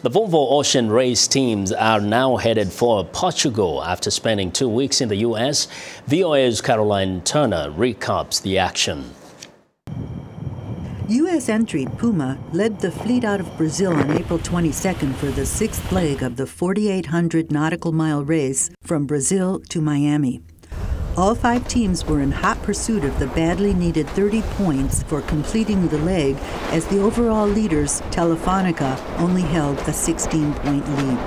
The Volvo Ocean Race teams are now headed for Portugal after spending 2 weeks in the U.S. VOA's Carolyn Turner recaps the action. U.S. entry Puma led the fleet out of Brazil on April 22nd for the sixth leg of the 4,800 nautical mile race from Brazil to Miami. All 5 teams were in hot pursuit of the badly needed 30 points for completing the leg, as the overall leaders, Telefonica, only held a 16-point lead.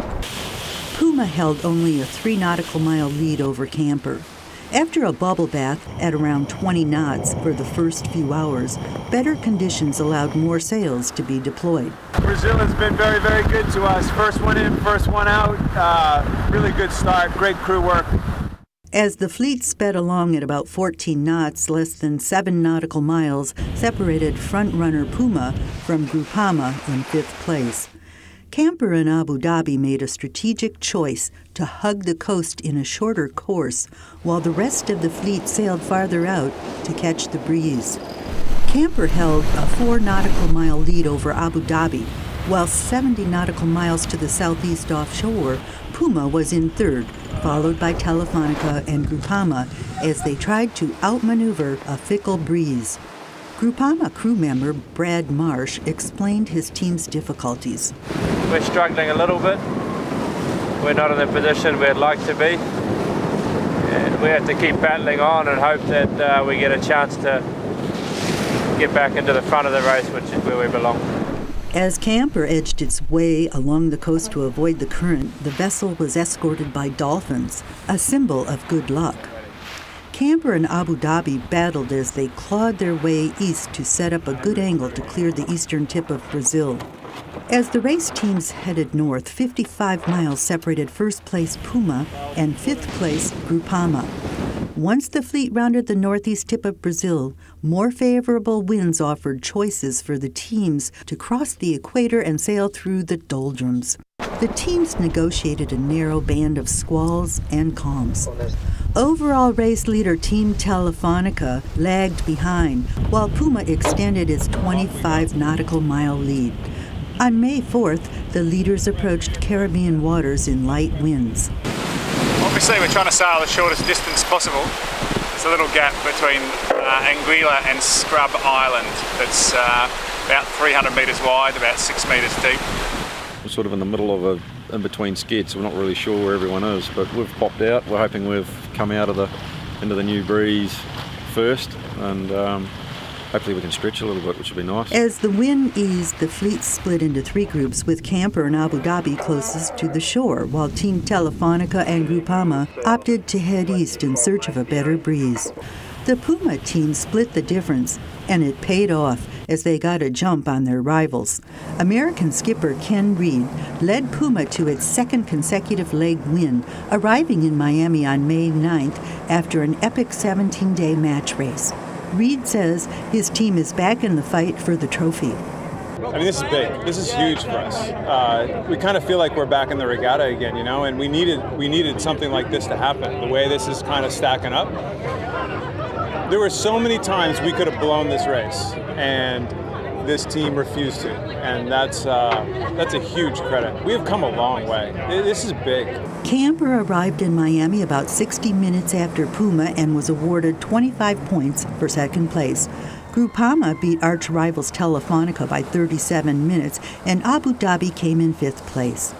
Puma held only a 3 nautical mile lead over Camper. After a bubble bath at around 20 knots for the first few hours, better conditions allowed more sails to be deployed. Brazil has been very, very good to us. First one in, first one out. Really good start, great crew work. As the fleet sped along at about 14 knots, less than 7 nautical miles separated front-runner Puma from Groupama in 5th place. Camper and Abu Dhabi made a strategic choice to hug the coast in a shorter course, while the rest of the fleet sailed farther out to catch the breeze. Camper held a 4 nautical mile lead over Abu Dhabi, while 70 nautical miles to the southeast offshore, Puma was in 3rd, followed by Telefonica and Groupama as they tried to outmaneuver a fickle breeze. Groupama crew member Brad Marsh explained his team's difficulties. We're struggling a little bit. We're not in the position we'd like to be. And we have to keep battling on and hope that we get a chance to get back into the front of the race, which is where we belong. As Camper edged its way along the coast to avoid the current, the vessel was escorted by dolphins, a symbol of good luck. Camper and Abu Dhabi battled as they clawed their way east to set up a good angle to clear the eastern tip of Brazil. As the race teams headed north, 55 miles separated 1st place Puma and 5th place Groupama. Once the fleet rounded the northeast tip of Brazil, more favorable winds offered choices for the teams to cross the equator and sail through the doldrums. The teams negotiated a narrow band of squalls and calms. Overall race leader Team Telefonica lagged behind, while Puma extended its 25 nautical mile lead. On May 4th, the leaders approached Caribbean waters in light winds. Obviously we're trying to sail the shortest distance possible. There's a little gap between Anguilla and Scrub Island that's about 300 metres wide, about 6 metres deep. We're sort of in the middle of in between skids, so we're not really sure where everyone is, but we've popped out. We're hoping we've come out of into the new breeze first, and hopefully we can stretch a little bit, which will be nice. As the wind eased, the fleet split into 3 groups, with Camper and Abu Dhabi closest to the shore, while Team Telefonica and Groupama opted to head east in search of a better breeze. The Puma team split the difference, and it paid off as they got a jump on their rivals. American skipper Ken Reed led Puma to its 2nd consecutive leg win, arriving in Miami on May 9th after an epic 17-day match race. Reed says his team is back in the fight for the trophy. I mean, this is big. This is huge for us. We kind of feel like we're back in the regatta again, you know, and we needed something like this to happen. The way this is kind of stacking up. There were so many times we could have blown this race, and this team refused to, and that's a huge credit. We have come a long way. This is big. Camper arrived in Miami about 60 minutes after Puma and was awarded 25 points for 2nd place. Groupama beat arch rivals Telefonica by 37 minutes, and Abu Dhabi came in 5th place.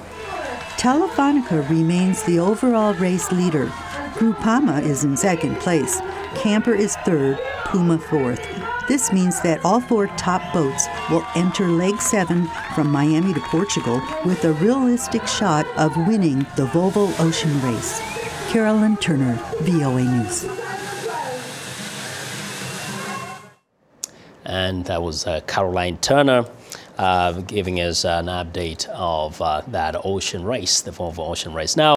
Telefonica remains the overall race leader. Groupama is in 2nd place. Camper is 3rd, Puma 4th. This means that all 4 top boats will enter Leg 7 from Miami to Portugal with a realistic shot of winning the Volvo Ocean Race. Carolyn Turner, VOA News. And that was Carolyn Turner giving us an update of that ocean race, the Volvo Ocean Race. Now,